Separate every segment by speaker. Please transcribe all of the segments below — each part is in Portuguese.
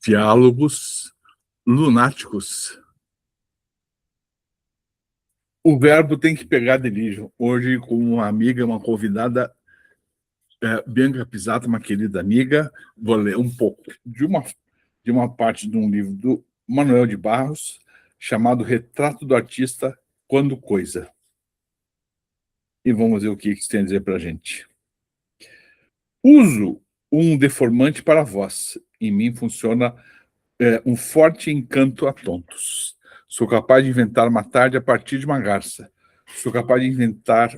Speaker 1: Diálogos lunáticos. O verbo tem que pegar delírio. Hoje, com uma amiga, uma convidada, Bianca Pisato, uma querida amiga, vou ler um pouco de uma parte de um livro do Manuel de Barros, chamado Retrato do Artista Quando Coisa. E vamos ver o que isso tem a dizer para a gente. Uso um deformante para a voz. Em mim funciona um forte encanto a tontos. Sou capaz de inventar uma tarde a partir de uma garça. Sou capaz de inventar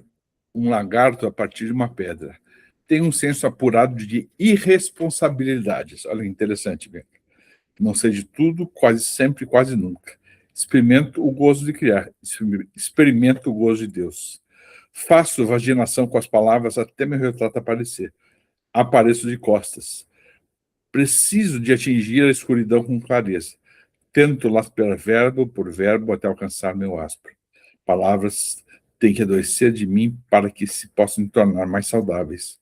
Speaker 1: um lagarto a partir de uma pedra. Tenho um senso apurado de irresponsabilidades. Olha que interessante, Bianca. Não sei de tudo, quase sempre, quase nunca. Experimento o gozo de criar. Experimento o gozo de Deus. Faço vaginação com as palavras até meu retrato aparecer. Apareço de costas. Preciso de atingir a escuridão com clareza. Tento lapiar verbo por verbo até alcançar meu áspero. Palavras têm que adoecer de mim para que se possam me tornar mais saudáveis.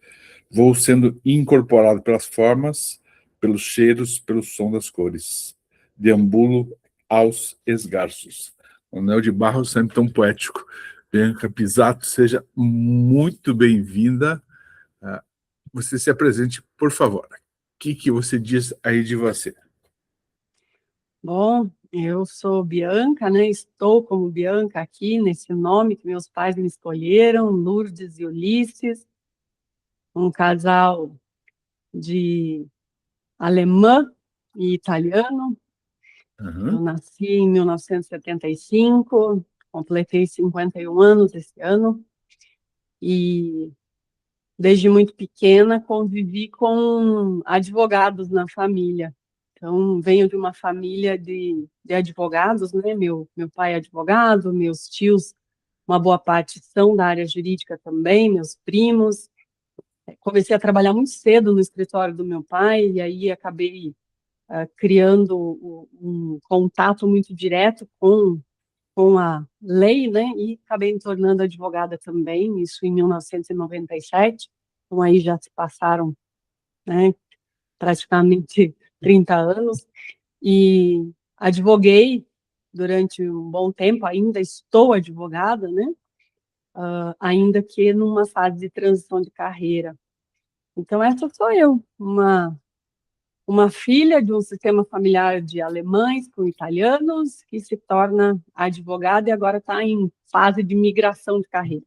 Speaker 1: Vou sendo incorporado pelas formas, pelos cheiros, pelo som das cores. Deambulo aos esgarços. O Manuel de Barros sempre tão poético. Bianca Pisato, seja muito bem-vinda. Você se apresente, por favor. O que você diz aí de você?
Speaker 2: Bom, eu sou Bianca, né? Estou como Bianca aqui, nesse nome que meus pais me escolheram, Lourdes e Ulisses, um casal de alemã e italiano. Eu nasci em 1975, completei 51 anos esse ano, e desde muito pequena convivi com advogados na família. Então, venho de uma família de advogados, né? Meu pai é advogado, meus tios, uma boa parte são da área jurídica também, meus primos. Comecei a trabalhar muito cedo no escritório do meu pai, e aí acabei criando um contato muito direto com a lei, né? E acabei me tornando advogada também, isso em 1997. Então, aí já se passaram, né, praticamente 30 anos. E advoguei durante um bom tempo, ainda estou advogada, né? Ainda que numa fase de transição de carreira. Então, essa sou eu, uma filha de um sistema familiar de alemães com italianos, que se torna advogada e agora está em fase de migração de carreira.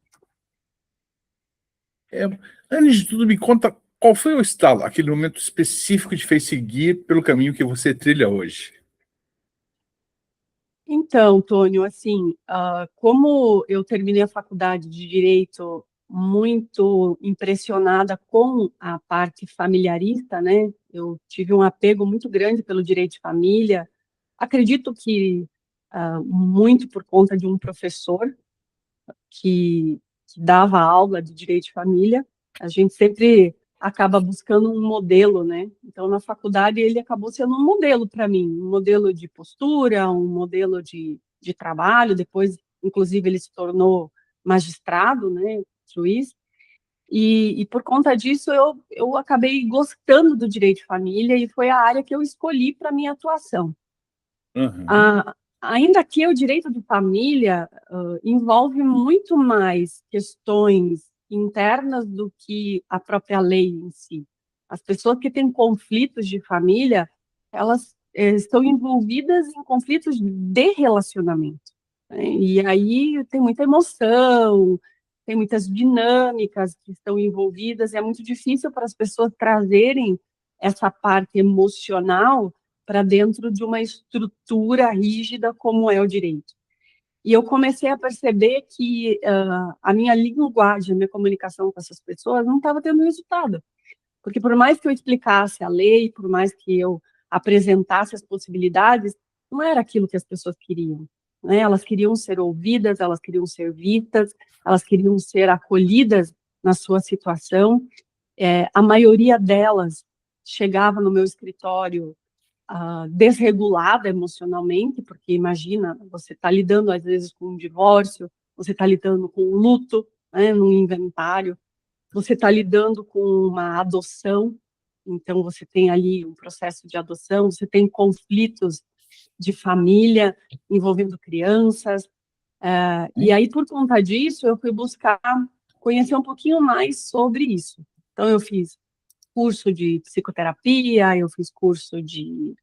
Speaker 1: Antes de tudo, me conta qual foi o estalo, aquele momento específico que te fez seguir pelo caminho que você trilha hoje.
Speaker 2: Então, Tônio, assim, como eu terminei a faculdade de Direito muito impressionada com a parte familiarista, né? Eu tive um apego muito grande pelo direito de família. Acredito que muito por conta de um professor que dava aula de direito de família. A gente sempre acaba buscando um modelo, né? Então, na faculdade, ele acabou sendo um modelo para mim, um modelo de postura, um modelo de trabalho. Depois, inclusive, ele se tornou magistrado, né? Juiz. E por conta disso, eu acabei gostando do direito de família e foi a área que eu escolhi para minha atuação. Ainda que o direito de família envolve muito mais questões internas do que a própria lei em si. As pessoas que têm conflitos de família, elas estão envolvidas em conflitos de relacionamento, né? E aí tem muita emoção, tem muitas dinâmicas que estão envolvidas, e é muito difícil para as pessoas trazerem essa parte emocional para dentro de uma estrutura rígida como é o direito. E eu comecei a perceber que a minha linguagem, a minha comunicação com essas pessoas não estava tendo resultado. Porque por mais que eu explicasse a lei, por mais que eu apresentasse as possibilidades, não era aquilo que as pessoas queriam, né? Elas queriam ser ouvidas, elas queriam ser vistas, elas queriam ser acolhidas na sua situação. A maioria delas chegava no meu escritório desregulada emocionalmente, porque imagina, você está lidando às vezes com um divórcio, você está lidando com um luto, né, num inventário, você está lidando com uma adoção, Então, você tem ali um processo de adoção, você tem conflitos de família envolvendo crianças, e aí, por conta disso, eu fui buscar conhecer um pouquinho mais sobre isso. Então, eu fiz curso de psicoterapia, eu fiz curso de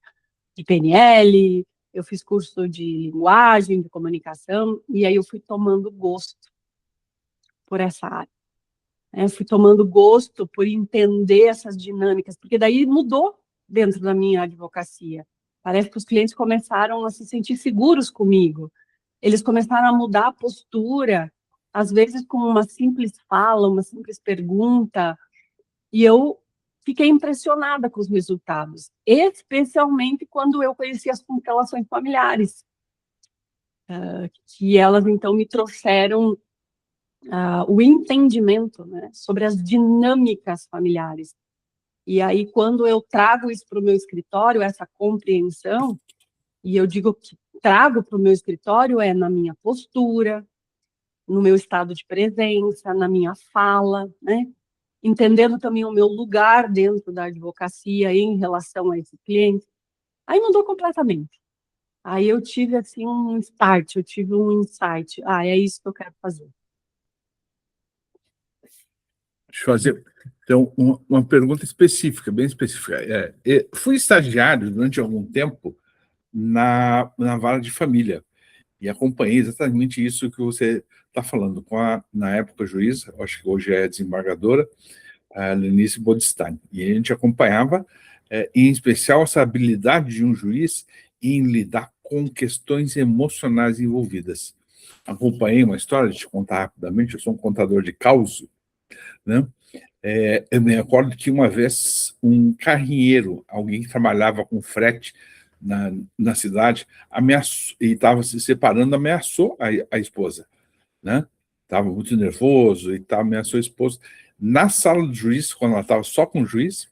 Speaker 2: PNL, eu fiz curso de linguagem, de comunicação, e aí eu fui tomando gosto por essa área. Fui tomando gosto por entender essas dinâmicas, porque daí mudou dentro da minha advocacia. Parece que os clientes começaram a se sentir seguros comigo. Eles começaram a mudar a postura, às vezes com uma simples fala, uma simples pergunta, e eu fiquei impressionada com os resultados, especialmente quando eu conheci as constelações familiares, que elas então me trouxeram o entendimento, né, sobre as dinâmicas familiares. E aí, quando eu trago isso para o meu escritório, essa compreensão, e eu digo que trago para o meu escritório é na minha postura, no meu estado de presença, na minha fala, né? Entendendo também o meu lugar dentro da advocacia em relação a esse cliente. Aí mudou completamente. Aí eu tive, assim, um start, eu tive um insight. É isso que eu quero fazer.
Speaker 1: Deixa eu fazer, então, uma pergunta específica, bem específica. Fui estagiário durante algum tempo na vara de família e acompanhei exatamente isso que você está falando com na época, juíza, acho que hoje é desembargadora, a Lenice Bodstein. E a gente acompanhava, em especial, essa habilidade de um juiz em lidar com questões emocionais envolvidas. Acompanhei uma história, de te contar rapidamente, eu sou um contador de causa, né? Eu me recordo que uma vez um carrinheiro, alguém que trabalhava com frete na cidade, ameaçou, e estava se separando, ameaçou a esposa, né? Estava muito nervoso e tal, ameaçou a esposa. Na sala do juiz, quando ela estava só com o juiz,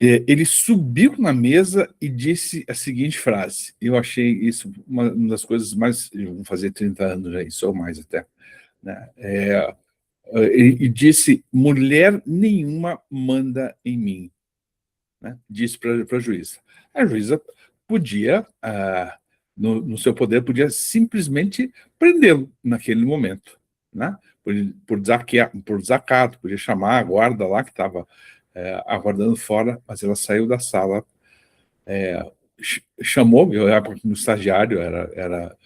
Speaker 1: ele subiu na mesa e disse a seguinte frase. Eu achei isso uma das coisas mais... Eu vou fazer 30 anos já, isso ou mais até, né? E disse: mulher nenhuma manda em mim, né? Disse para a juíza. A juíza podia, no seu poder, podia simplesmente prendê-lo naquele momento, né? Por desacato, podia chamar a guarda lá que estava aguardando fora, mas ela saiu da sala, chamou, eu era um estagiário, era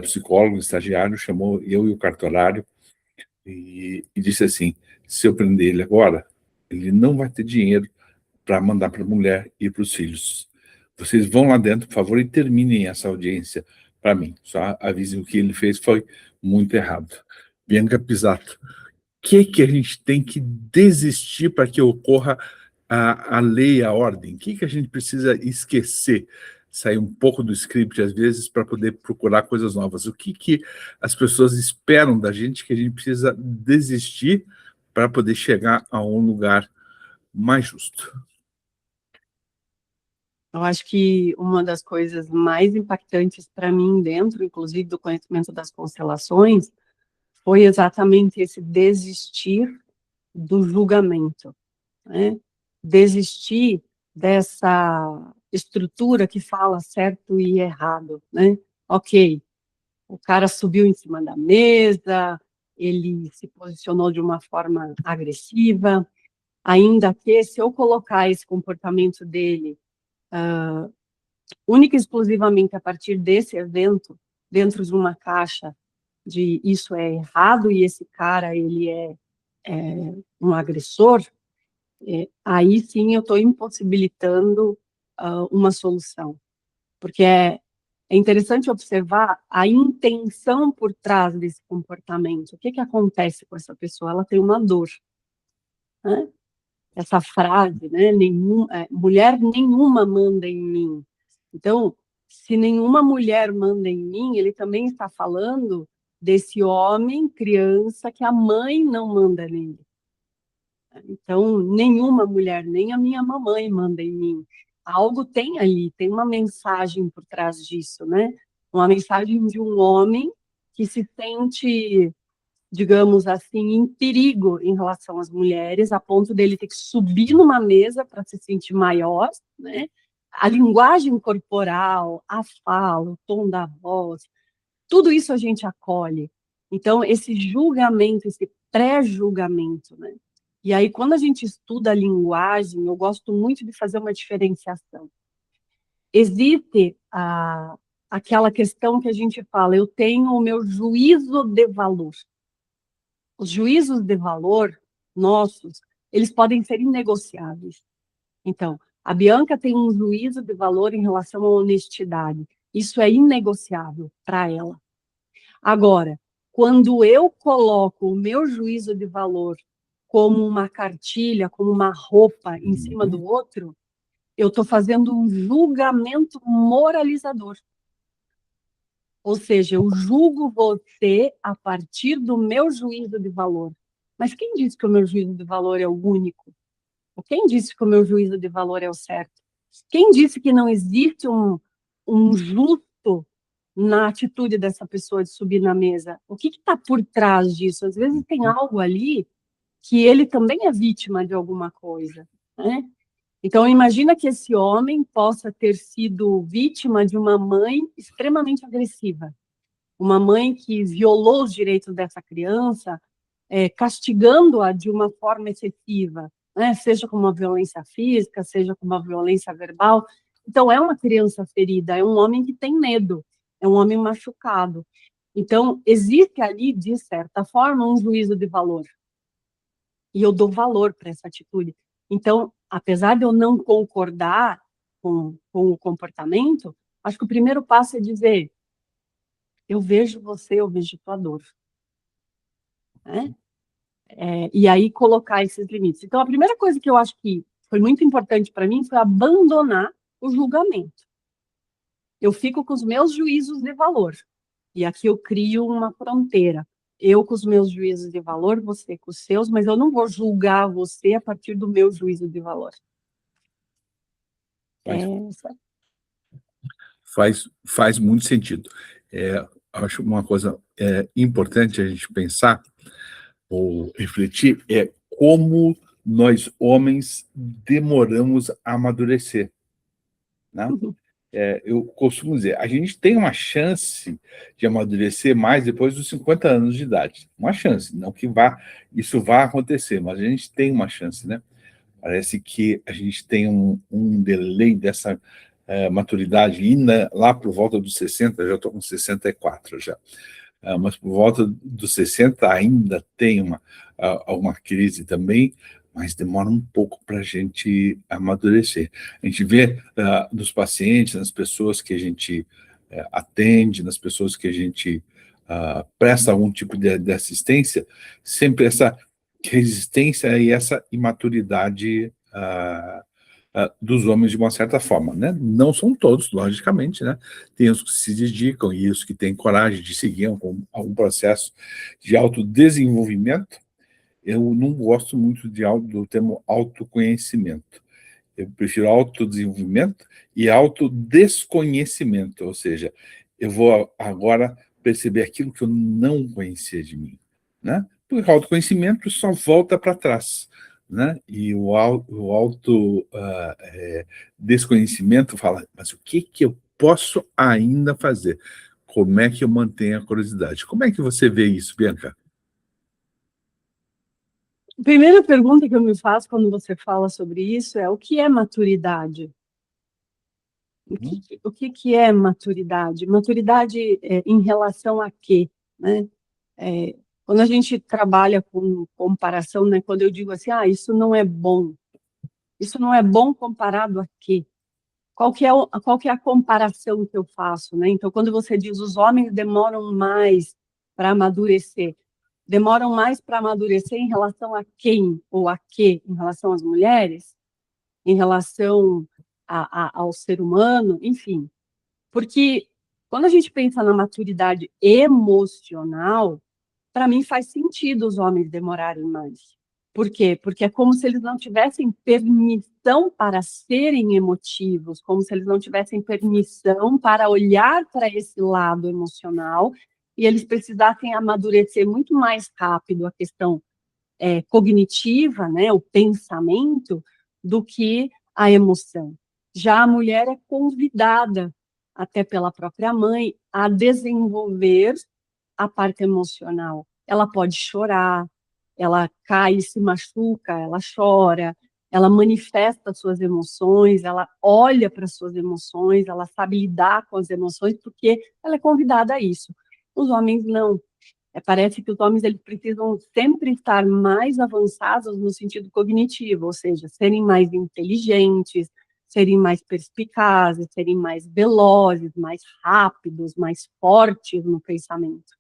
Speaker 1: psicólogo, estagiário, chamou eu e o cartorário, e disse assim: se eu prender ele agora, ele não vai ter dinheiro para mandar para a mulher e para os filhos. Vocês vão lá dentro, por favor, e terminem essa audiência para mim. Só avisem o que ele fez foi muito errado. Bianca Pisato, o que a gente tem que desistir para que ocorra a lei, a ordem? O que a gente precisa esquecer? Sair um pouco do script, às vezes, para poder procurar coisas novas. O que as pessoas esperam da gente que a gente precisa desistir para poder chegar a um lugar mais justo?
Speaker 2: Eu acho que uma das coisas mais impactantes para mim, dentro, inclusive, do conhecimento das constelações, foi exatamente esse desistir do julgamento, né? Desistir dessa estrutura que fala certo e errado, né? Ok, o cara subiu em cima da mesa, ele se posicionou de uma forma agressiva, ainda que se eu colocar esse comportamento dele única e exclusivamente a partir desse evento, dentro de uma caixa de isso é errado e esse cara ele é um agressor, aí sim eu estou impossibilitando uma solução, porque é interessante observar a intenção por trás desse comportamento. O que acontece com essa pessoa? Ela tem uma dor, né? Essa frase, né? Mulher nenhuma manda em mim. Então, se nenhuma mulher manda em mim, ele também está falando desse homem, criança, que a mãe não manda nele. Então, nenhuma mulher, nem a minha mamãe manda em mim. Algo tem ali, tem uma mensagem por trás disso, né? Uma mensagem de um homem que se sente digamos assim, em perigo em relação às mulheres, a ponto dele ter que subir numa mesa para se sentir maior, né? A linguagem corporal, a fala, o tom da voz, tudo isso a gente acolhe. Então, esse julgamento, esse pré-julgamento, né? E aí, quando a gente estuda a linguagem, eu gosto muito de fazer uma diferenciação. Existe aquela questão que a gente fala, eu tenho o meu juízo de valor. Os juízos de valor nossos, eles podem ser inegociáveis. Então, a Bianca tem um juízo de valor em relação à honestidade. Isso é inegociável para ela. Agora, quando eu coloco o meu juízo de valor como uma cartilha, como uma roupa em cima do outro, eu estou fazendo um julgamento moralizador. Ou seja, eu julgo você a partir do meu juízo de valor. Mas quem disse que o meu juízo de valor é o único? Ou quem disse que o meu juízo de valor é o certo? Quem disse que não existe um justo na atitude dessa pessoa de subir na mesa? O que está por trás disso? Às vezes tem algo ali que ele também é vítima de alguma coisa, né? Então, imagina que esse homem possa ter sido vítima de uma mãe extremamente agressiva, uma mãe que violou os direitos dessa criança, castigando-a de uma forma excessiva, né? Seja com uma violência física, seja com uma violência verbal. Então, é uma criança ferida, é um homem que tem medo, é um homem machucado. Então, existe ali, de certa forma, um juízo de valor. E eu dou valor para essa atitude. Então, apesar de eu não concordar com o comportamento, acho que o primeiro passo é dizer, eu vejo você, eu vejo tua dor. Né? E aí colocar esses limites. Então, a primeira coisa que eu acho que foi muito importante para mim foi abandonar o julgamento. Eu fico com os meus juízos de valor. E aqui eu crio uma fronteira. Eu com os meus juízos de valor, você com os seus, mas eu não vou julgar você a partir do meu juízo de valor.
Speaker 1: Faz muito sentido. Acho uma coisa importante a gente pensar ou refletir é como nós, homens, demoramos a amadurecer. Né? Eu costumo dizer, a gente tem uma chance de amadurecer mais depois dos 50 anos de idade. Uma chance, não que isso vá acontecer, mas a gente tem uma chance, né? Parece que a gente tem um delay dessa maturidade ainda lá por volta dos 60, já estou com 64 já. Mas por volta dos 60 ainda tem uma crise também, mas demora um pouco para a gente amadurecer. A gente vê nos pacientes, nas pessoas que a gente atende, nas pessoas que a gente presta algum tipo de assistência, sempre essa resistência e essa imaturidade dos homens de uma certa forma, né? Não são todos, logicamente, né? Tem os que se dedicam e os que têm coragem de seguir algum processo de autodesenvolvimento. Eu não gosto muito do termo autoconhecimento. Eu prefiro autodesenvolvimento e autodesconhecimento, ou seja, eu vou agora perceber aquilo que eu não conhecia de mim, né? Porque o autoconhecimento só volta para trás, né? E o desconhecimento fala, mas o que eu posso ainda fazer? Como é que eu mantenho a curiosidade? Como é que você vê isso, Bianca?
Speaker 2: A primeira pergunta que eu me faço quando você fala sobre isso é o que é maturidade? O que é maturidade? Maturidade em relação a quê? Né? Quando a gente trabalha com comparação, né, quando eu digo assim, isso não é bom. Isso não é bom comparado a quê? Qual que é a comparação que eu faço? Né? Então, quando você diz os homens demoram mais para amadurecer, demoram mais para amadurecer em relação a quem ou a quê? Em relação às mulheres? Em relação ao ser humano? Enfim. Porque quando a gente pensa na maturidade emocional, para mim faz sentido os homens demorarem mais. Por quê? Porque é como se eles não tivessem permissão para serem emotivos, como se eles não tivessem permissão para olhar para esse lado emocional e eles precisassem amadurecer muito mais rápido a questão cognitiva, né, o pensamento, do que a emoção. Já a mulher é convidada, até pela própria mãe, a desenvolver a parte emocional. Ela pode chorar, ela cai e se machuca, ela chora, ela manifesta suas emoções, ela olha para suas emoções, ela sabe lidar com as emoções, porque ela é convidada a isso. Os homens não. Parece que os homens eles precisam sempre estar mais avançados no sentido cognitivo, ou seja, serem mais inteligentes, serem mais perspicazes, serem mais velozes, mais rápidos, mais fortes no pensamento.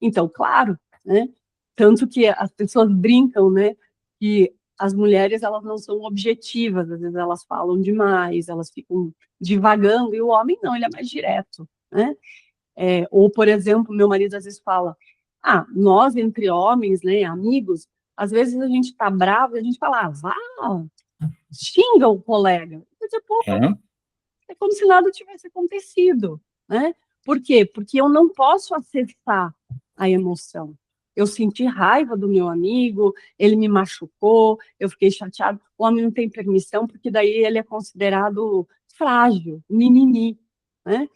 Speaker 2: Então, claro, né? Tanto que as pessoas brincam, né? Que as mulheres elas não são objetivas, às vezes elas falam demais, elas ficam divagando, e o homem não, ele é mais direto, né? Ou, por exemplo, meu marido às vezes fala, nós entre homens, né, amigos, às vezes a gente tá bravo e a gente fala, vá, xinga o colega. Depois, é como se nada tivesse acontecido, né? Por quê? Porque eu não posso acessar a emoção. Eu senti raiva do meu amigo, ele me machucou, eu fiquei chateado. O homem não tem permissão, porque daí ele é considerado frágil, mimimi, né?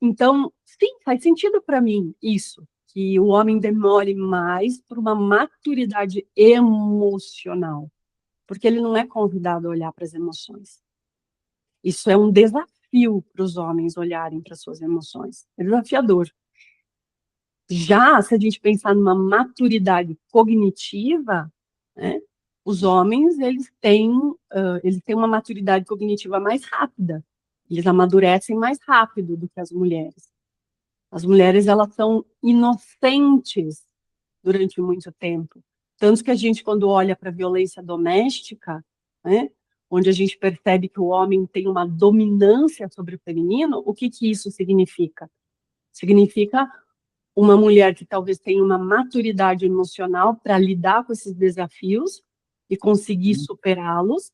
Speaker 2: Então, sim, faz sentido para mim isso, que o homem demore mais por uma maturidade emocional, porque ele não é convidado a olhar para as emoções. Isso é um desafio para os homens olharem para suas emoções. É desafiador. Já, se a gente pensar numa maturidade cognitiva, né, os homens, eles têm uma maturidade cognitiva mais rápida. Eles amadurecem mais rápido do que as mulheres. As mulheres, elas são inocentes durante muito tempo. Tanto que a gente, quando olha para a violência doméstica, né, onde a gente percebe que o homem tem uma dominância sobre o feminino, o que isso significa? Significa uma mulher que talvez tenha uma maturidade emocional para lidar com esses desafios e conseguir superá-los,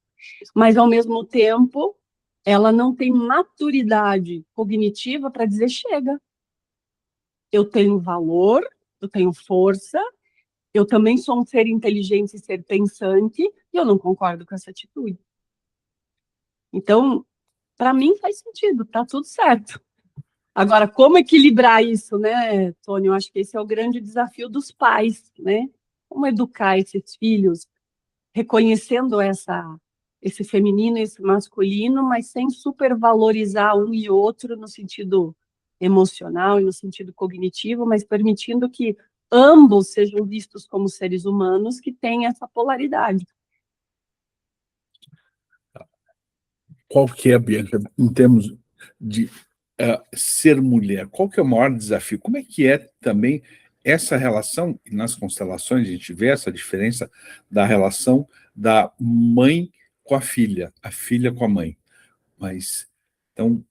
Speaker 2: mas, ao mesmo tempo, ela não tem maturidade cognitiva para dizer chega. Eu tenho valor, eu tenho força, eu também sou um ser inteligente e ser pensante, e eu não concordo com essa atitude. Então, para mim faz sentido, tá tudo certo. Agora, como equilibrar isso, né, Tônia? Eu acho que esse é o grande desafio dos pais, né? Como educar esses filhos, reconhecendo esse feminino e esse masculino, mas sem supervalorizar um e outro no sentido emocional e no sentido cognitivo, mas permitindo que ambos sejam vistos como seres humanos que têm essa polaridade.
Speaker 1: Qual que é, Bianca, em termos de ser mulher, qual que é o maior desafio? Como é que é também essa relação, nas constelações a gente vê essa diferença da relação da mãe com a filha com a mãe. Mas, então,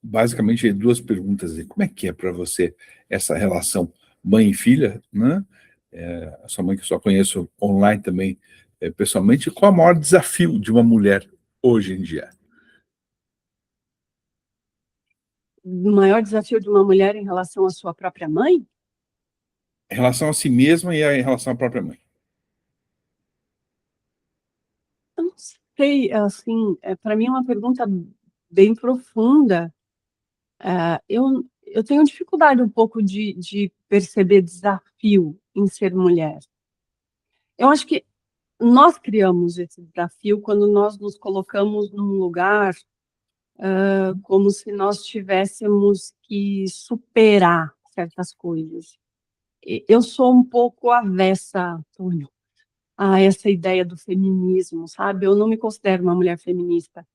Speaker 1: basicamente, duas perguntas aí. Como é que é para você essa relação mãe e filha, né? A sua mãe que eu só conheço online também, pessoalmente, qual é o maior desafio de uma mulher hoje em dia?
Speaker 2: O maior desafio de uma mulher em relação à sua própria mãe?
Speaker 1: Em relação a si mesma e em relação à própria mãe.
Speaker 2: Eu não sei, assim, para mim é uma pergunta bem profunda. Eu tenho dificuldade um pouco de perceber desafio em ser mulher. Eu acho que nós criamos esse desafio quando nós nos colocamos num lugar como se nós tivéssemos que superar certas coisas. Eu sou um pouco avessa, Antônio, a essa ideia do feminismo, sabe? Eu não me considero uma mulher feminista.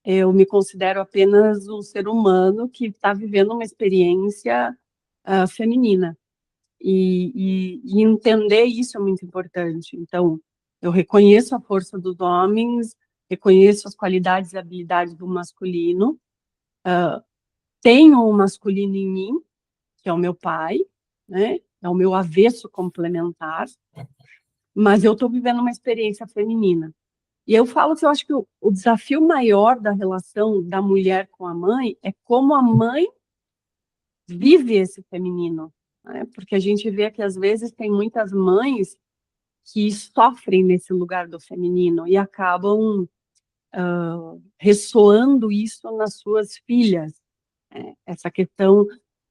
Speaker 2: Eu me considero apenas um ser humano que está vivendo uma experiência feminina. E entender isso é muito importante. Então, eu reconheço a força dos homens, reconheço as qualidades e habilidades do masculino, tenho o masculino em mim, que é o meu pai, né? É o meu avesso complementar, mas eu estou vivendo uma experiência feminina. E eu falo que eu acho que o desafio maior da relação da mulher com a mãe é como a mãe vive esse feminino, né? Porque a gente vê que, às vezes, tem muitas mães que sofrem nesse lugar do feminino e acabam ressoando isso nas suas filhas, né? Essa questão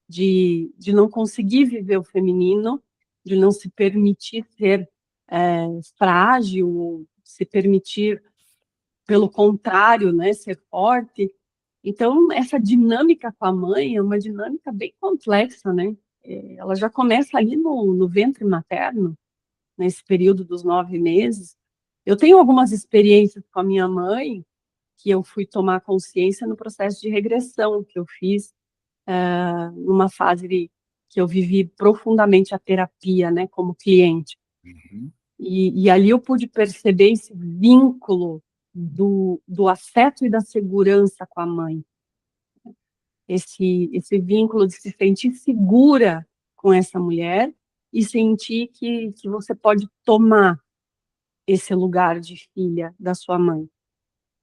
Speaker 2: de não conseguir viver o feminino, de não se permitir ser frágil, se permitir, pelo contrário, né, ser forte. Então, essa dinâmica com a mãe é uma dinâmica bem complexa, né? Ela já começa ali no ventre materno, nesse período dos 9 meses. Eu tenho algumas experiências com a minha mãe que eu fui tomar consciência no processo de regressão que eu fiz, numa fase que eu vivi profundamente a terapia, né, como cliente.
Speaker 1: Uhum.
Speaker 2: E ali eu pude perceber esse vínculo do afeto e da segurança com a mãe. Esse vínculo de se sentir segura com essa mulher e sentir que você pode tomar esse lugar de filha da sua mãe.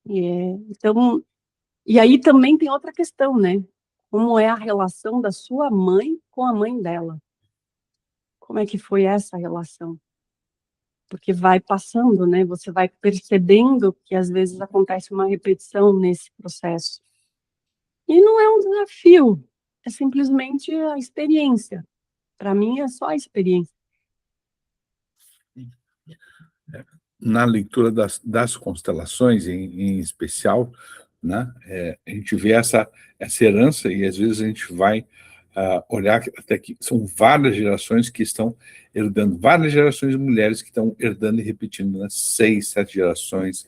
Speaker 2: Então, e aí também tem outra questão, né? Como é a relação da sua mãe com a mãe dela? Como é que foi essa relação? Porque vai passando, né? Você vai percebendo que às vezes acontece uma repetição nesse processo. E não é um desafio, é simplesmente a experiência. Para mim é só a experiência.
Speaker 1: Na leitura das constelações, em especial, né, a gente vê essa herança e às vezes a gente vai olhar até que são várias gerações que estão herdando, várias gerações de mulheres que estão herdando e repetindo, né, 6, 7 gerações.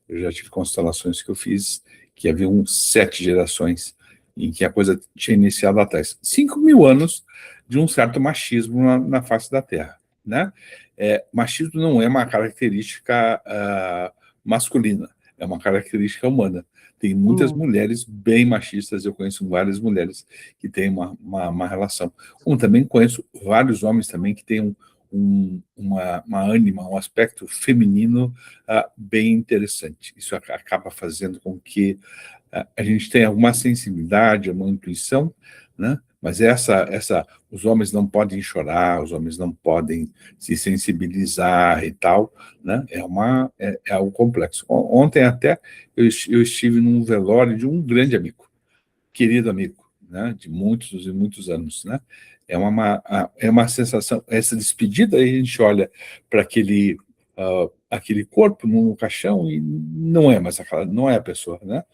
Speaker 1: Eu já tive constelações que eu fiz que haviam 7 gerações em que a coisa tinha iniciado atrás. 5.000 anos de um certo machismo na face da Terra, né? Machismo não é uma característica masculina, é uma característica humana. Tem muitas mulheres bem machistas, eu conheço várias mulheres que têm uma relação. Como também conheço vários homens também que têm uma ânima, um aspecto feminino bem interessante. Isso acaba fazendo com que a gente tenha uma sensibilidade, uma intuição, né? Mas os homens não podem chorar, os homens não podem se sensibilizar e tal, né? É algo complexo. Ontem até eu estive num velório de um grande amigo, querido amigo, né? De muitos e muitos anos, né? É uma sensação, essa despedida, aí a gente olha para aquele corpo no caixão e não é mais não é a pessoa, né?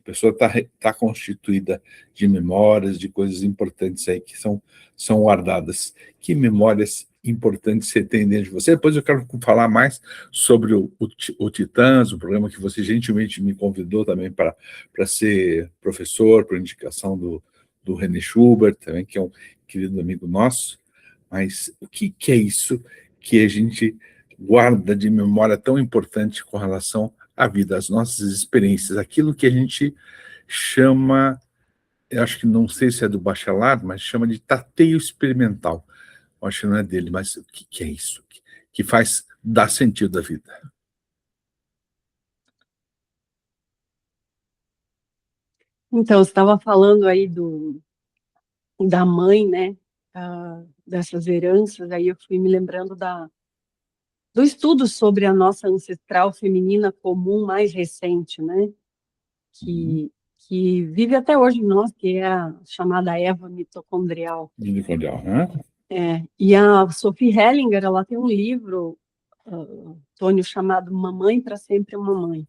Speaker 1: A pessoa tá constituída de memórias, de coisas importantes aí que são guardadas. Que memórias importantes você tem dentro de você? Depois eu quero falar mais sobre o Titãs, o programa que você gentilmente me convidou também para ser professor, por indicação do René Schubert, também, que é um querido amigo nosso. Mas o que é isso que a gente guarda de memória tão importante com relação à vida, às nossas experiências, aquilo que a gente chama, eu acho que não sei se é do Bachelard, mas chama de tateio experimental. Eu acho que não é dele, mas o que é isso? Que faz dar sentido à vida.
Speaker 2: Então, você estava falando aí da mãe, né? Dessas heranças, aí eu fui me lembrando do estudo sobre a nossa ancestral feminina comum mais recente, né? Que vive até hoje em nós, que é a chamada Eva mitocondrial.
Speaker 1: Mitocondrial, né?
Speaker 2: E a Sophie Hellinger, ela tem um livro, Tônio, chamado Mamãe para Sempre uma Mãe,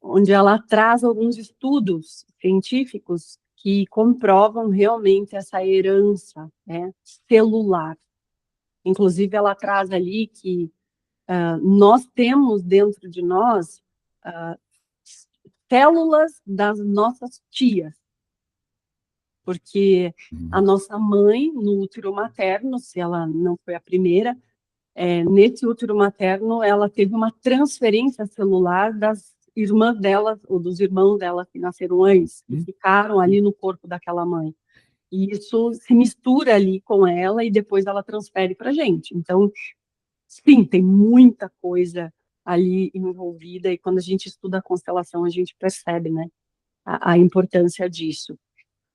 Speaker 2: onde ela traz alguns estudos científicos que comprovam realmente essa herança, né, celular. Inclusive, ela traz ali que nós temos dentro de nós células das nossas tias, porque a nossa mãe, no útero materno, se ela não foi a primeira, nesse útero materno, ela teve uma transferência celular das irmãs dela, ou dos irmãos dela que nasceram antes, e ficaram ali no corpo daquela mãe. E isso se mistura ali com ela e depois ela transfere para a gente. Então, sim, tem muita coisa ali envolvida, e quando a gente estuda a constelação, a gente percebe, né, a importância disso.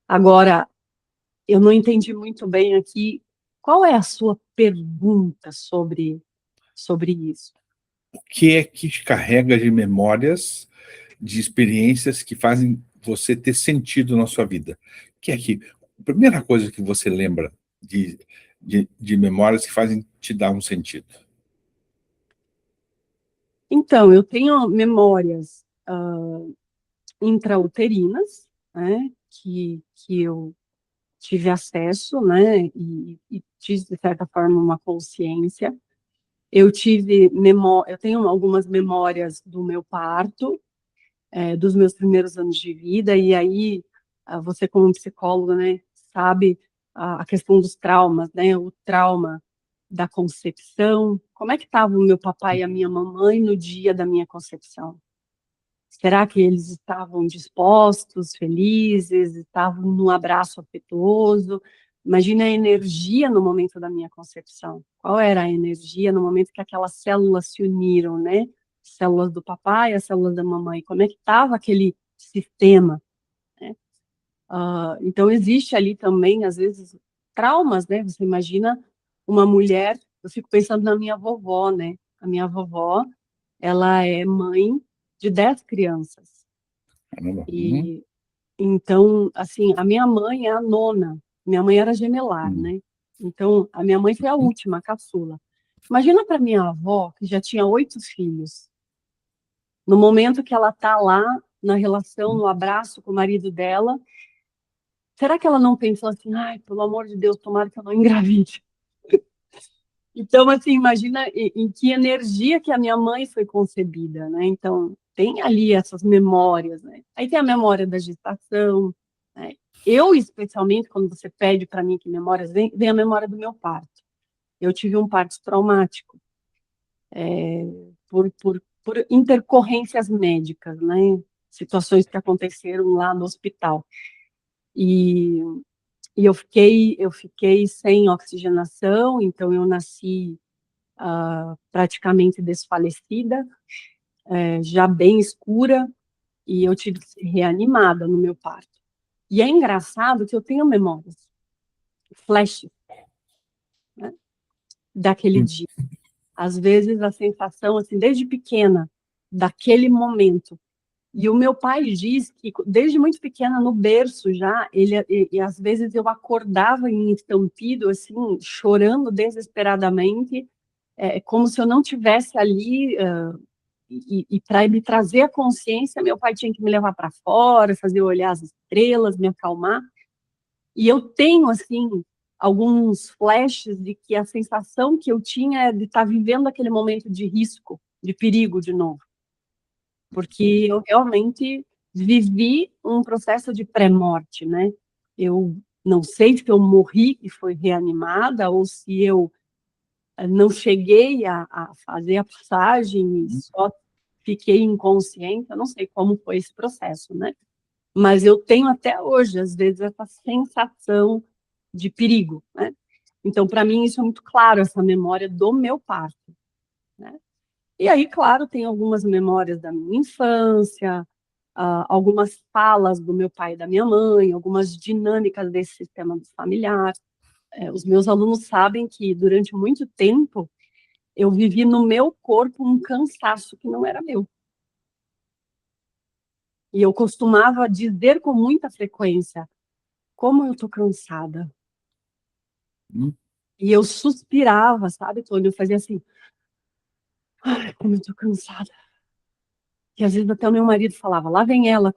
Speaker 2: Agora, eu não entendi muito bem aqui Qual é a sua pergunta sobre isso?
Speaker 1: O que é que te carrega de memórias, de experiências que fazem você ter sentido na sua vida? O que é que a primeira coisa que você lembra de memórias que fazem te dar um sentido?
Speaker 2: Então, eu tenho memórias intrauterinas, né, que eu tive acesso, né, e tive, de certa forma, uma consciência. Eu tenho algumas memórias do meu parto, dos meus primeiros anos de vida, e aí você como psicóloga, né, sabe a questão dos traumas, né, o trauma da concepção. Como é que estavam o meu papai e a minha mamãe no dia da minha concepção? Será que eles estavam dispostos, felizes, estavam num abraço afetuoso? Imagina a energia no momento da minha concepção. Qual era a energia no momento que aquelas células se uniram, né? Células do papai, as células da mamãe. Como é que estava aquele sistema, né? Então, existe ali também, às vezes, traumas, né? Você imagina uma mulher, eu fico pensando na minha vovó, né? A minha vovó, ela é mãe de 10 crianças.
Speaker 1: Caramba.
Speaker 2: E então, assim, a minha mãe é a nona. Minha mãe era gemelar, né? Então, a minha mãe foi a última, a caçula. Imagina para minha avó, que já tinha 8 filhos, no momento que ela está lá na relação, no abraço com o marido dela, será que ela não pensou assim, ai, pelo amor de Deus, tomara que eu não engravide? Então, assim, imagina em que energia que a minha mãe foi concebida, né? Então, tem ali essas memórias, né? Aí tem a memória da gestação, né? Eu, especialmente, quando você pede para mim que memórias vem a memória do meu parto. Eu tive um parto traumático, por intercorrências médicas, né? Situações que aconteceram lá no hospital. E, e eu fiquei sem oxigenação, então eu nasci praticamente desfalecida, já bem escura, e eu tive que ser reanimada no meu parto. E é engraçado que eu tenho memórias, flash, né, daquele dia. Às vezes a sensação, assim, desde pequena, daquele momento. E o meu pai diz que, desde muito pequena, no berço já, e às vezes eu acordava em estampido, assim, chorando desesperadamente, como se eu não tivesse ali. E para me trazer a consciência, meu pai tinha que me levar para fora, fazer eu olhar as estrelas, me acalmar. E eu tenho, assim, alguns flashes de que a sensação que eu tinha é de estar vivendo aquele momento de risco, de perigo de novo. Porque eu realmente vivi um processo de pré-morte, né? Eu não sei se eu morri e fui reanimada ou se eu não cheguei a fazer a passagem e só fiquei inconsciente, eu não sei como foi esse processo, né? Mas eu tenho até hoje, às vezes, essa sensação de perigo, né? Então, para mim, isso é muito claro, essa memória do meu parto, né? E aí, claro, tem algumas memórias da minha infância, algumas falas do meu pai e da minha mãe, algumas dinâmicas desse sistema familiar. Os meus alunos sabem que, durante muito tempo, eu vivi no meu corpo um cansaço que não era meu. E eu costumava dizer com muita frequência, como eu tô cansada. E eu suspirava, sabe, Tônia? Eu fazia assim, ai, como eu tô cansada. E às vezes até o meu marido falava, lá vem ela.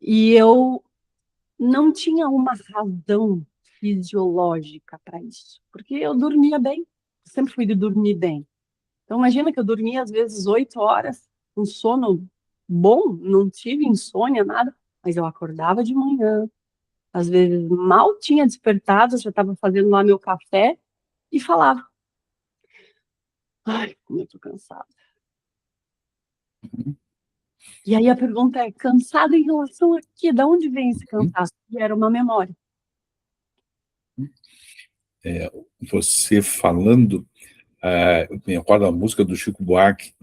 Speaker 2: E eu não tinha uma razão fisiológica para isso, porque eu dormia bem, sempre fui de dormir bem. Então, imagina que eu dormia às vezes 8 horas, um sono bom, não tive insônia, nada, mas eu acordava de manhã, às vezes mal tinha despertado, já estava fazendo lá meu café e falava, ai, como eu tô cansada. E aí a pergunta é, cansada em relação a quê? Da onde vem esse cansaço? E era uma memória.
Speaker 1: Você falando, eu me recordo a música do Chico Buarque,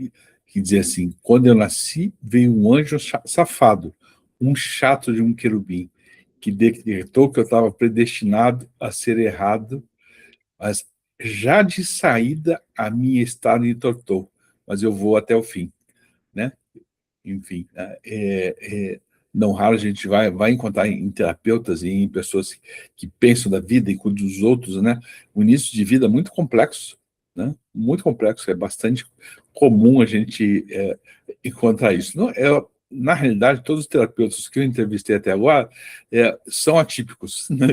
Speaker 1: que dizia assim, quando eu nasci, veio um anjo safado, um chato de um querubim, que decretou que eu estava predestinado a ser errado, mas já de saída a minha estrada me entortou, mas eu vou até o fim, né? Enfim, não raro a gente vai encontrar em terapeutas e em pessoas que pensam da vida e cuidam dos outros, né? O início de vida é muito complexo, né? Muito complexo, é bastante comum a gente encontrar isso. Não, na realidade, todos os terapeutas que eu entrevistei até agora são atípicos, né?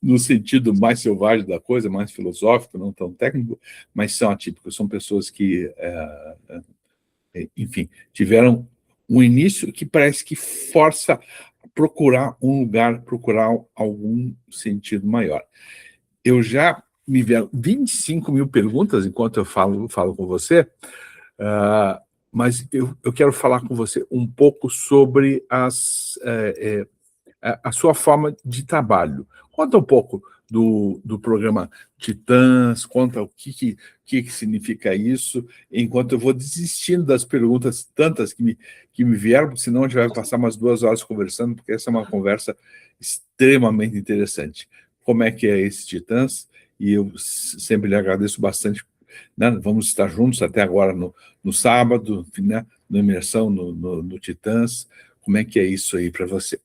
Speaker 1: No sentido mais selvagem da coisa, mais filosófico, não tão técnico, mas são atípicos, são pessoas que enfim, tiveram um início que parece que força a procurar um lugar, procurar algum sentido maior. Eu já me vieram 25 mil perguntas enquanto eu falo com você, mas eu quero falar com você um pouco sobre a sua forma de trabalho. Conta um pouco do programa Titãs, conta o que significa isso, enquanto eu vou desistindo das perguntas tantas que me vieram, porque senão a gente vai passar umas 2 horas conversando, porque essa é uma conversa extremamente interessante. Como é que é esse Titãs? E eu sempre lhe agradeço bastante, né? Vamos estar juntos até agora no sábado, né? Na imersão no Titãs. Como é que é isso aí para você?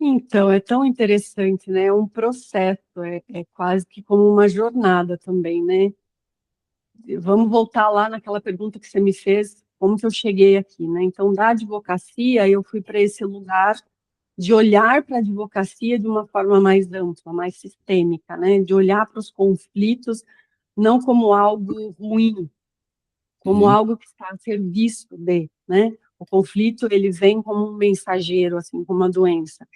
Speaker 2: Então, é tão interessante, né? É um processo, é quase que como uma jornada também, né? Vamos voltar lá naquela pergunta que você me fez, como que eu cheguei aqui, né? Então, da advocacia, eu fui para esse lugar de olhar para a advocacia de uma forma mais ampla, mais sistêmica, né? De olhar para os conflitos não como algo ruim, como algo que está a serviço de, né? O conflito, ele vem como um mensageiro, assim, como uma doença.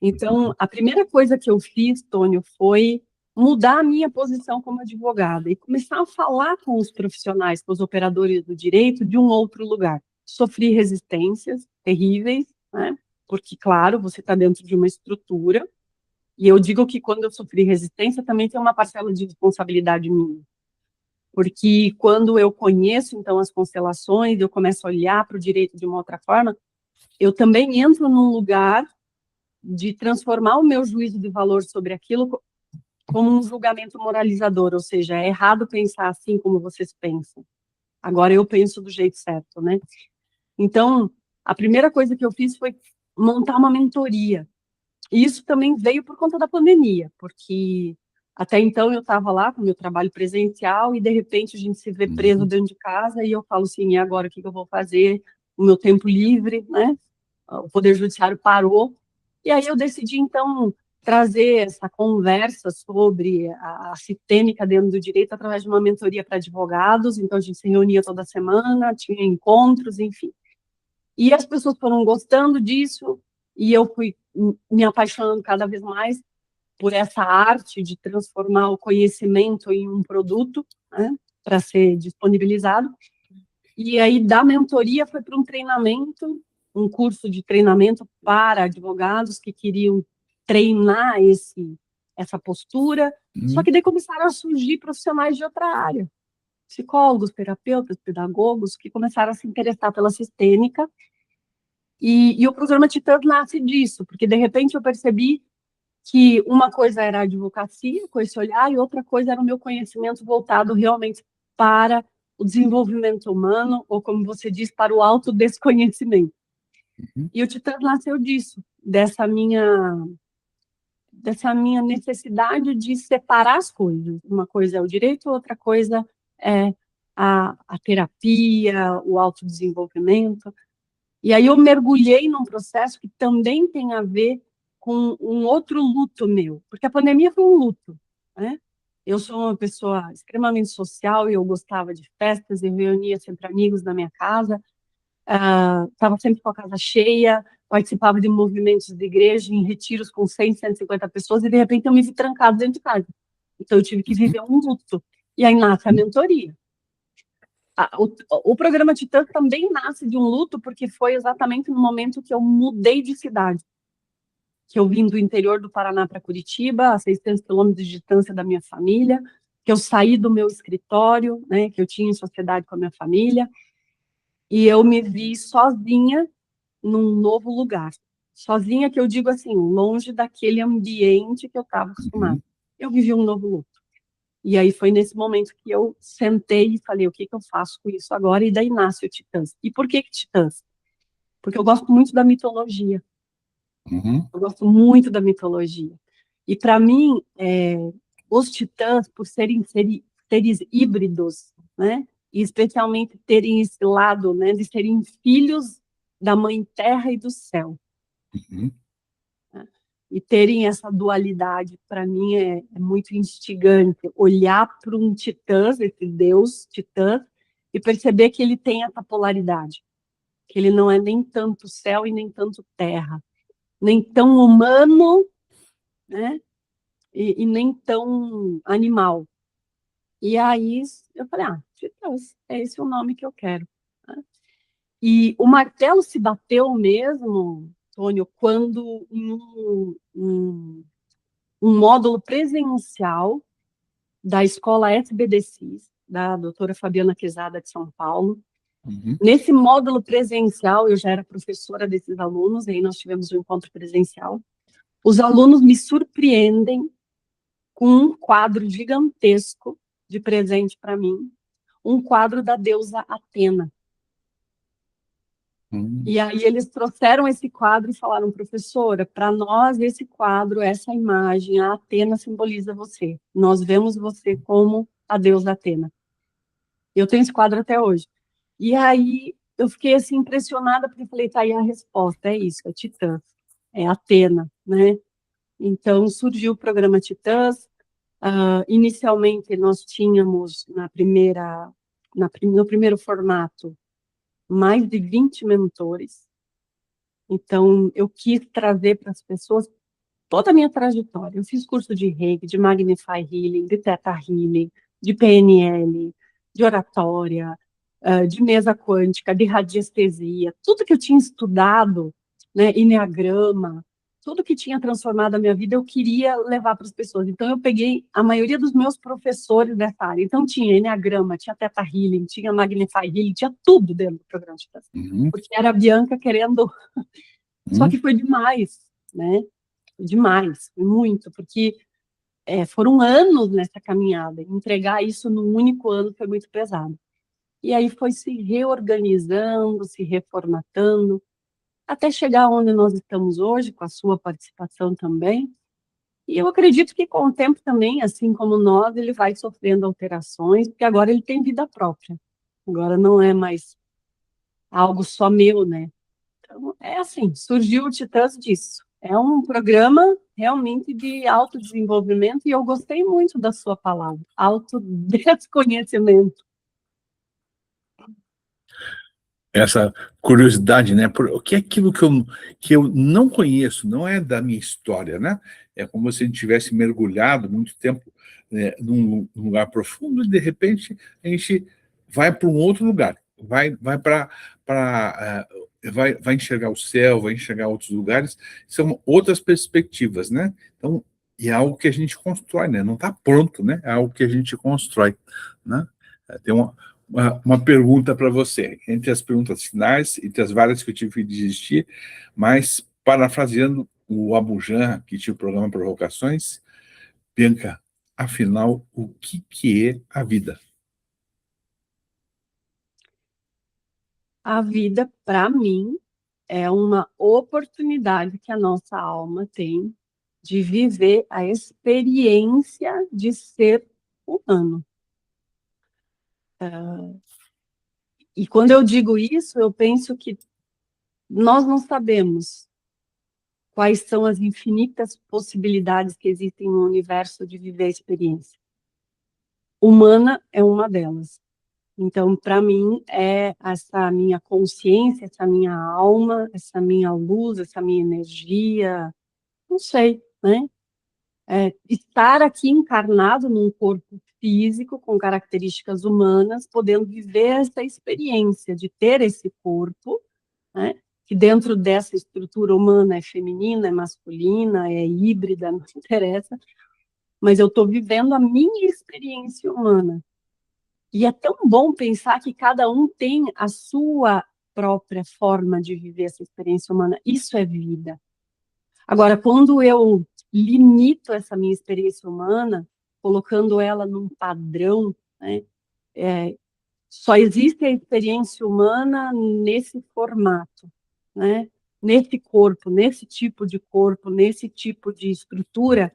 Speaker 2: Então, a primeira coisa que eu fiz, Tônio, foi mudar a minha posição como advogada e começar a falar com os profissionais, com os operadores do direito de um outro lugar. Sofri resistências terríveis, né? Porque, claro, você está dentro de uma estrutura, e eu digo que quando eu sofri resistência também tem uma parcela de responsabilidade minha. Porque quando eu conheço, então, as constelações, eu começo a olhar para o direito de uma outra forma, eu também entro num lugar de transformar o meu juízo de valor sobre aquilo como um julgamento moralizador, ou seja, é errado pensar assim como vocês pensam. Agora eu penso do jeito certo, né? Então, a primeira coisa que eu fiz foi montar uma mentoria. E isso também veio por conta da pandemia, porque até então eu estava lá com o meu trabalho presencial e, de repente, a gente se vê preso dentro de casa e eu falo assim, e agora o que eu vou fazer? O meu tempo livre, né? O Poder Judiciário parou. E aí eu decidi, então, trazer essa conversa sobre a sistêmica dentro do direito através de uma mentoria para advogados. Então, a gente se reunia toda semana, tinha encontros, enfim. E as pessoas foram gostando disso, e eu fui me apaixonando cada vez mais por essa arte de transformar o conhecimento em um produto, né, para ser disponibilizado. E aí, da mentoria, foi para um treinamento, um curso de treinamento para advogados que queriam treinar essa postura. Só que daí começaram a surgir profissionais de outra área, psicólogos, terapeutas, pedagogos, que começaram a se interessar pela sistêmica. E o programa Titãs nasce disso, porque de repente eu percebi que uma coisa era a advocacia, com esse olhar, e outra coisa era o meu conhecimento voltado realmente para o desenvolvimento humano, ou como você diz, para o autodesconhecimento. E o Titãs nasceu disso, dessa minha necessidade de separar as coisas. Uma coisa é o direito, outra coisa é a terapia, o autodesenvolvimento. E aí eu mergulhei num processo que também tem a ver com um outro luto meu, porque a pandemia foi um luto, né? Eu sou uma pessoa extremamente social e eu gostava de festas, eu reunia sempre amigos na minha casa, estava sempre com a casa cheia, participava de movimentos de igreja, em retiros com 100, 150 pessoas, e de repente eu me vi trancada dentro de casa. Então eu tive que viver um luto. E aí nasce a mentoria. O programa Titã também nasce de um luto, porque foi exatamente no momento que eu mudei de cidade, que eu vim do interior do Paraná para Curitiba, a 600 quilômetros de distância da minha família, que eu saí do meu escritório, né, que eu tinha em sociedade com a minha família, e eu me vi sozinha num novo lugar. sozinha, que eu digo assim, longe daquele ambiente que eu estava acostumada. Eu vivi um novo luto. E aí foi nesse momento que eu sentei e falei, o que que eu faço com isso agora? E daí nasce o Titãs. E por que Titãs? Porque eu gosto muito da mitologia. Eu gosto muito da mitologia. E para mim, os Titãs, por serem seres híbridos, né? E especialmente terem esse lado, né, de serem filhos da Mãe Terra e do céu, né? E terem essa dualidade, para mim, é muito instigante. Olhar para um Titã, esse Deus Titã, e perceber que ele tem essa polaridade, que ele não é nem tanto céu e nem tanto terra, nem tão humano, né? E nem tão animal. E aí eu falei, Titãs, é esse o nome que eu quero, né? E o martelo se bateu mesmo, Tônio, quando um módulo presencial da escola SBDCIS, da doutora Fabiana Quezada de São Paulo. Nesse módulo presencial, eu já era professora desses alunos, aí nós tivemos um encontro presencial. Os alunos me surpreendem com um quadro gigantesco de presente para mim, um quadro da deusa Atena. E aí eles trouxeram esse quadro e falaram, professora, para nós esse quadro, essa imagem, a Atena simboliza você. Nós vemos você como a deusa Atena. Eu tenho esse quadro até hoje. E aí eu fiquei assim impressionada, porque falei, tá aí a resposta, é isso, é Titã, é Atena, né? Então surgiu o programa Titãs. Inicialmente nós tínhamos no primeiro formato mais de 20 mentores. Então, eu quis trazer para as pessoas toda a minha trajetória. Eu fiz curso de Reiki, de Magnify Healing, de Theta Healing, de PNL, de oratória, de mesa quântica, de radiestesia. Tudo que eu tinha estudado, né, enneagrama, tudo que tinha transformado a minha vida, eu queria levar para as pessoas. Então, eu peguei a maioria dos meus professores dessa área. Então, tinha enneagrama, tinha Theta Healing, tinha Magnify Healing, tinha tudo dentro do programa de classe. Porque era a Bianca querendo... Só que foi demais, né? Demais, muito, porque foram anos nessa caminhada. Entregar isso num único ano foi muito pesado. E aí foi se reorganizando, se reformatando, até chegar onde nós estamos hoje, com a sua participação também. E eu acredito que com o tempo também, assim como nós, ele vai sofrendo alterações, porque agora ele tem vida própria. Agora não é mais algo só meu, né? Então, é assim, surgiu o Titãs disso. É um programa realmente de autodesenvolvimento e eu gostei muito da sua palavra, autodesconhecimento.
Speaker 1: Essa curiosidade, né? O que é aquilo que eu não conheço, não é da minha história, né? É como se a gente tivesse mergulhado muito tempo, né, num lugar profundo e, de repente, a gente vai para um outro lugar, vai vai enxergar o céu, vai enxergar outros lugares, são outras perspectivas, né? Então, e é algo que a gente constrói, né? Não está pronto, né? É algo que a gente constrói, né? Tem uma pergunta para você, entre as perguntas finais, entre as várias que eu tive que desistir, mas parafraseando o Abujan, que tinha o programa Provocações, Bianca, afinal, o que é a vida?
Speaker 2: A vida, para mim, é uma oportunidade que a nossa alma tem de viver a experiência de ser humano. E quando eu digo isso, eu penso que nós não sabemos quais são as infinitas possibilidades que existem no universo de viver a experiência. Humana é uma delas. Então, para mim, é essa minha consciência, essa minha alma, essa minha luz, essa minha energia, não sei, né? Estar aqui encarnado num corpo físico com características humanas, podendo viver essa experiência de ter esse corpo, né? Que dentro dessa estrutura humana é feminina, é masculina, é híbrida, não interessa, mas eu estou vivendo a minha experiência humana. E é tão bom pensar que cada um tem a sua própria forma de viver essa experiência humana. Isso é vida. Agora, quando eu limito essa minha experiência humana, colocando ela num padrão, né, só existe a experiência humana nesse formato, né? Nesse corpo, nesse tipo de estrutura,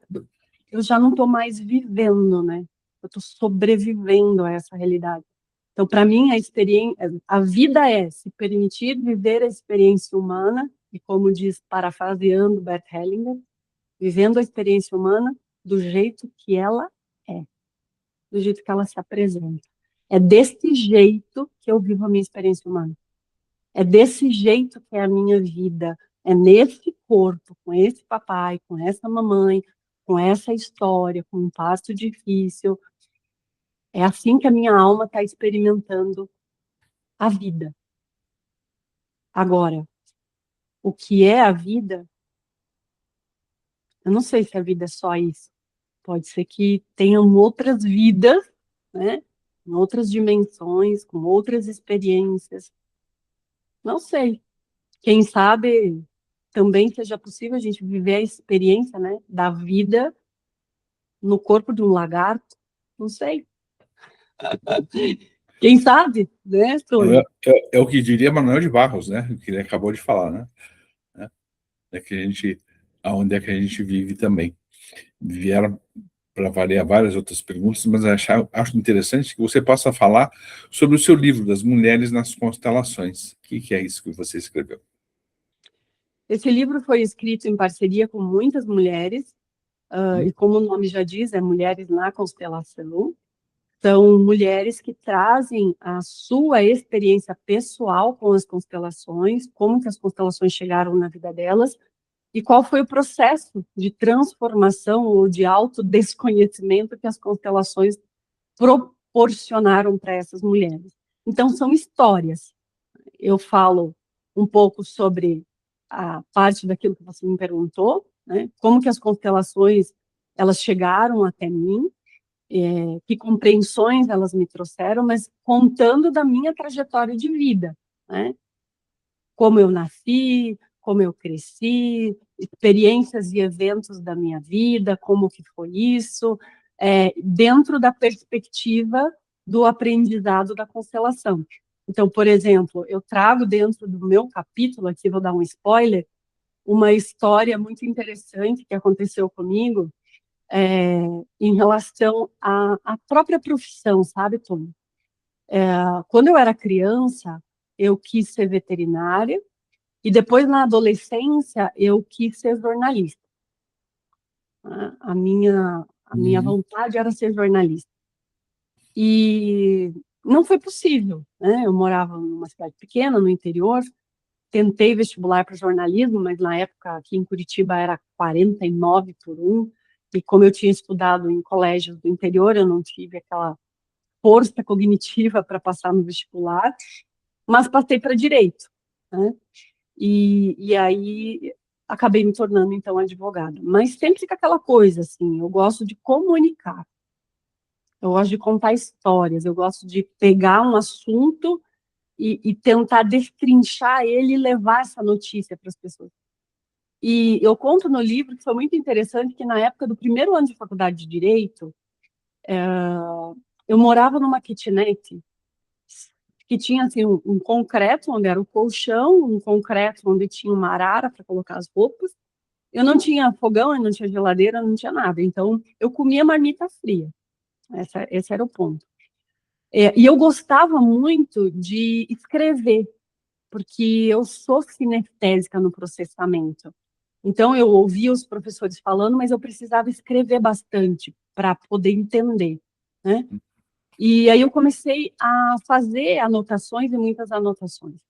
Speaker 2: eu já não estou mais vivendo, né? Eu estou sobrevivendo a essa realidade. Então, para mim, a vida é se permitir viver a experiência humana, e como diz, parafraseando Bert Hellinger, vivendo a experiência humana do jeito que ela é, do jeito que ela se apresenta. É desse jeito que eu vivo a minha experiência humana. É desse jeito que é a minha vida. É nesse corpo, com esse papai, com essa mamãe, com essa história, com um passo difícil. É assim que a minha alma está experimentando a vida. Agora, o que é a vida? Eu não sei se a vida é só isso. Pode ser que tenham outras vidas, né? Em outras dimensões, com outras experiências. Não sei. Quem sabe também seja possível a gente viver a experiência, né, da vida no corpo de um lagarto. Não sei. Quem sabe, né, Tony?
Speaker 1: É o que diria Manuel de Barros, né? Que ele acabou de falar, né? É que aonde é que a gente vive também. Vieram para variar várias outras perguntas, mas acho interessante que você possa falar sobre o seu livro, Das Mulheres nas Constelações. O que é isso que você escreveu?
Speaker 2: Esse livro foi escrito em parceria com muitas mulheres, e como o nome já diz, é Mulheres na Constelação. São mulheres que trazem a sua experiência pessoal com as constelações, como que as constelações chegaram na vida delas, e qual foi o processo de transformação ou de autodesconhecimento que as constelações proporcionaram para essas mulheres. Então, são histórias. Eu falo um pouco sobre a parte daquilo que você me perguntou, né? Como que as constelações elas chegaram até mim, que compreensões elas me trouxeram, mas contando da minha trajetória de vida, né? Como eu nasci, como eu cresci, experiências e eventos da minha vida, como que foi isso, dentro da perspectiva do aprendizado da constelação. Então, por exemplo, eu trago dentro do meu capítulo, aqui vou dar um spoiler, uma história muito interessante que aconteceu comigo em relação à própria profissão, sabe, Tom? Quando eu era criança, eu quis ser veterinária, e depois, na adolescência, eu quis ser jornalista. A minha vontade era ser jornalista. E não foi possível, né? Eu morava numa cidade pequena, no interior, tentei vestibular para jornalismo, mas na época aqui em Curitiba era 49 por 1, e como eu tinha estudado em colégios do interior, eu não tive aquela força cognitiva para passar no vestibular, mas passei para direito, né? E aí acabei me tornando, então, advogada. Mas sempre fica aquela coisa, assim, eu gosto de comunicar, eu gosto de contar histórias, eu gosto de pegar um assunto e tentar destrinchar ele e levar essa notícia para as pessoas. E eu conto no livro que foi muito interessante que na época do primeiro ano de faculdade de Direito, eu morava numa kitnet que tinha assim, um concreto onde era o colchão, um concreto onde tinha uma arara para colocar as roupas. Eu não tinha fogão, eu não tinha geladeira, não tinha nada. Então, eu comia marmita fria. Esse era o ponto. E eu gostava muito de escrever, porque eu sou sinestésica no processamento. Então, eu ouvia os professores falando, mas eu precisava escrever bastante para poder entender, né? E aí eu comecei a fazer anotações e muitas anotações.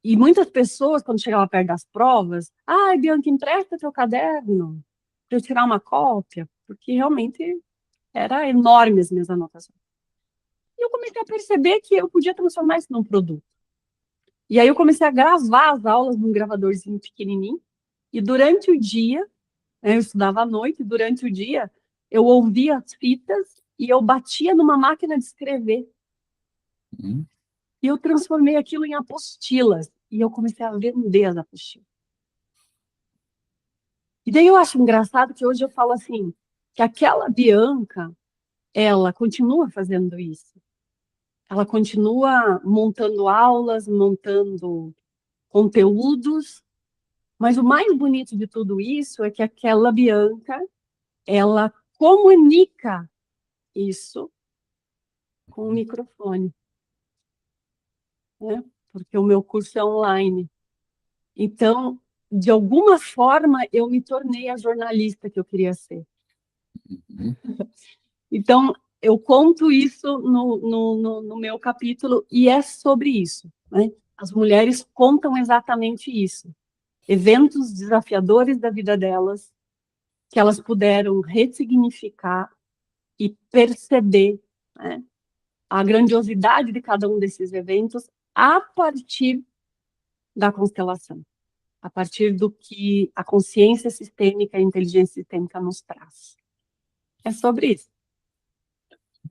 Speaker 2: E muitas pessoas, quando chegavam perto das provas, Bianca, empresta teu caderno para eu tirar uma cópia, porque realmente era enorme as minhas anotações. E eu comecei a perceber que eu podia transformar isso num produto. E aí eu comecei a gravar as aulas num gravadorzinho pequenininho, e durante o dia, eu estudava à noite, e durante o dia eu ouvia as fitas e eu batia numa máquina de escrever. E eu transformei aquilo em apostilas. E eu comecei a vender as apostilas. E daí eu acho engraçado que hoje eu falo assim, que aquela Bianca, ela continua fazendo isso. Ela continua montando aulas, montando conteúdos, mas o mais bonito de tudo isso é que aquela Bianca, ela comunica isso com o microfone, né? Porque o meu curso é online. Então, de alguma forma, eu me tornei a jornalista que eu queria ser.
Speaker 1: Uhum.
Speaker 2: Então, eu conto isso no meu capítulo, e é sobre isso, né? As mulheres contam exatamente isso. Eventos desafiadores da vida delas, que elas puderam ressignificar e perceber, né, a grandiosidade de cada um desses eventos a partir da constelação, a partir do que a consciência sistêmica e a inteligência sistêmica nos traz. É sobre isso.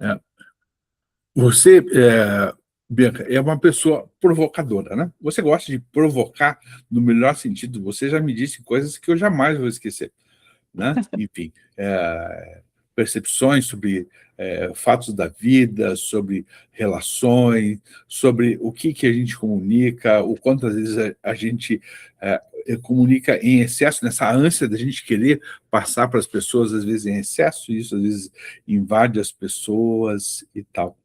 Speaker 1: É. Você, Bianca, é uma pessoa provocadora, né? Você gosta de provocar no melhor sentido. Você já me disse coisas que eu jamais vou esquecer, né? Enfim, percepções sobre fatos da vida, sobre relações, sobre o que a gente comunica, o quanto às vezes a gente comunica em excesso, nessa ânsia da gente querer passar para as pessoas, às vezes em excesso, e isso às vezes invade as pessoas e tal.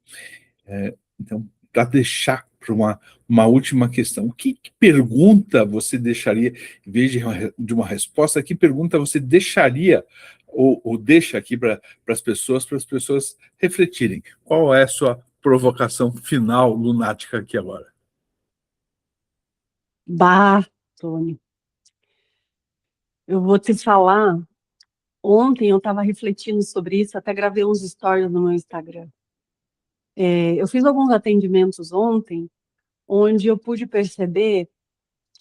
Speaker 1: Então, para deixar para uma última questão, que pergunta você deixaria, em vez de uma resposta, que pergunta você deixaria ou deixa aqui para as pessoas refletirem? Qual é a sua provocação final lunática aqui agora?
Speaker 2: Bah, Tony, eu vou te falar, ontem eu estava refletindo sobre isso, até gravei uns stories no meu Instagram. Eu fiz alguns atendimentos ontem, onde eu pude perceber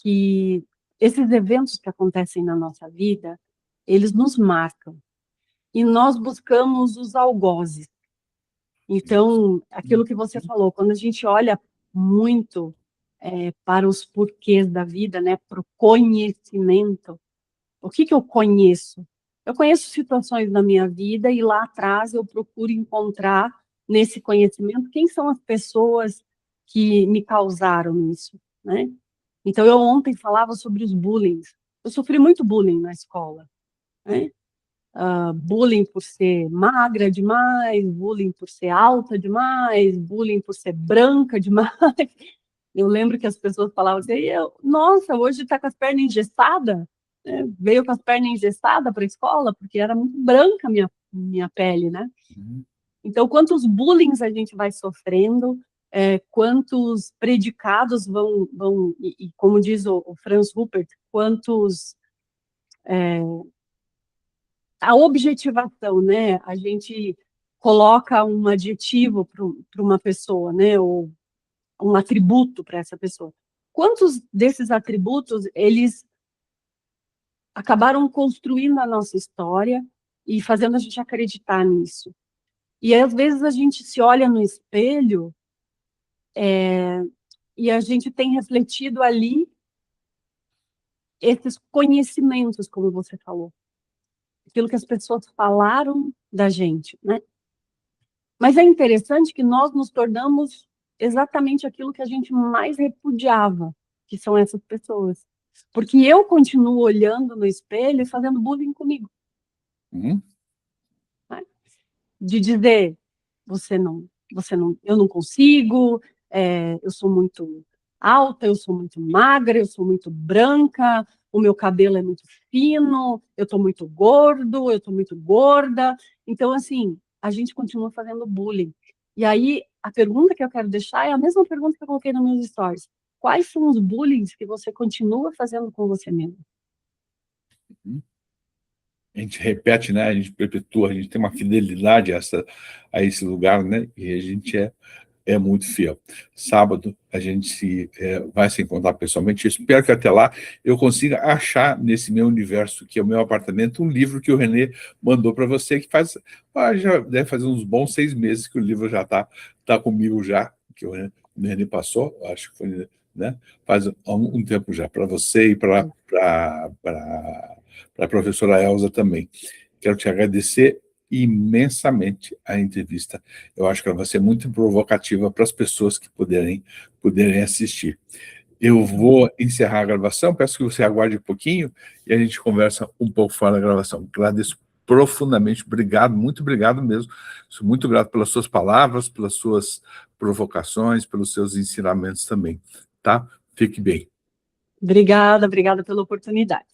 Speaker 2: que esses eventos que acontecem na nossa vida, eles nos marcam. E nós buscamos os algozes. Então, aquilo que você falou, quando a gente olha muito para os porquês da vida, né, para o conhecimento, o que eu conheço? Eu conheço situações na minha vida e lá atrás eu procuro encontrar nesse conhecimento quem são as pessoas que me causaram isso, né? Então, eu ontem falava sobre os bullying. Eu sofri muito bullying na escola, né? Bullying por ser magra demais, bullying por ser alta demais, bullying por ser branca demais. Eu lembro que as pessoas falavam assim, nossa, hoje está com as pernas engessadas, né? Veio com as pernas engessadas para a escola, porque era muito branca a minha pele, né? Então, quantos bullying a gente vai sofrendo, quantos predicados vão e como diz o Franz Rupert, quantos a objetivação, né? A gente coloca um adjetivo para uma pessoa, né? Ou um atributo para essa pessoa. Quantos desses atributos eles acabaram construindo a nossa história e fazendo a gente acreditar nisso? E às vezes a gente se olha no espelho e a gente tem refletido ali esses conhecimentos, como você falou, aquilo que as pessoas falaram da gente, né? Mas é interessante que nós nos tornamos exatamente aquilo que a gente mais repudiava, que são essas pessoas. Porque eu continuo olhando no espelho e fazendo bullying comigo.
Speaker 1: Uhum.
Speaker 2: Né? De dizer, eu não consigo, eu sou muito alta, eu sou muito magra, eu sou muito branca, o meu cabelo é muito fino, eu estou muito gordo, eu estou muito gorda. Então, assim, a gente continua fazendo bullying. E aí, a pergunta que eu quero deixar é a mesma pergunta que eu coloquei nos meus stories. Quais são os bullying que você continua fazendo com você mesmo?
Speaker 1: A gente repete, né? A gente perpetua, a gente tem uma fidelidade a esse lugar, né? E a gente é muito fiel. Sábado a gente vai se encontrar pessoalmente. Eu espero que até lá eu consiga achar nesse meu universo, que é o meu apartamento, um livro que o René mandou para você, que já deve fazer uns bons 6 meses que o livro já tá comigo já, que o Nele passou, acho que foi, né? Faz um tempo já, para você e para a professora Elza também. Quero te agradecer imensamente a entrevista. Eu acho que ela vai ser muito provocativa para as pessoas que puderem assistir. Eu vou encerrar a gravação, peço que você aguarde um pouquinho e a gente conversa um pouco fora da gravação. Agradeço profundamente, obrigado, muito obrigado mesmo. Sou muito grato pelas suas palavras, pelas suas provocações, pelos seus ensinamentos também, tá? Fique bem.
Speaker 2: Obrigada pela oportunidade.